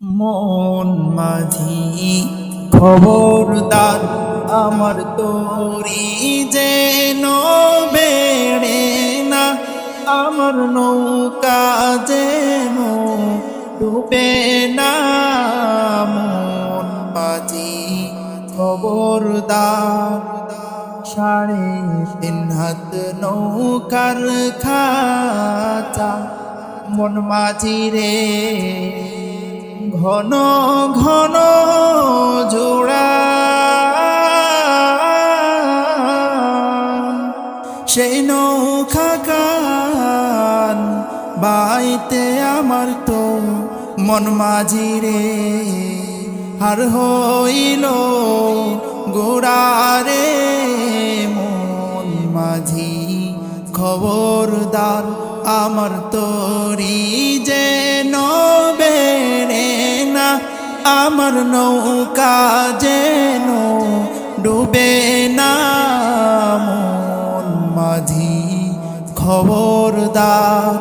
মন মাঝি খবরদার, আমার তোরি যেন বেড়ে না, আমার নৌকা যেন ডুবে না। মন মাঝি খবরদার, 3.5 হাত নৌকার খাঁচা। মন মাঝি রে, ঘন ঘন জোড়া, সেই নৌকা কান বাইতে আমার তো মন মাঝি রে হার হইল গোড়ারে। মন মাঝি খবরদার, আমার তোরি যেন বেড়ে না, আমার নৌকা যেন ডুবে না। মন মাঝি খবরদার।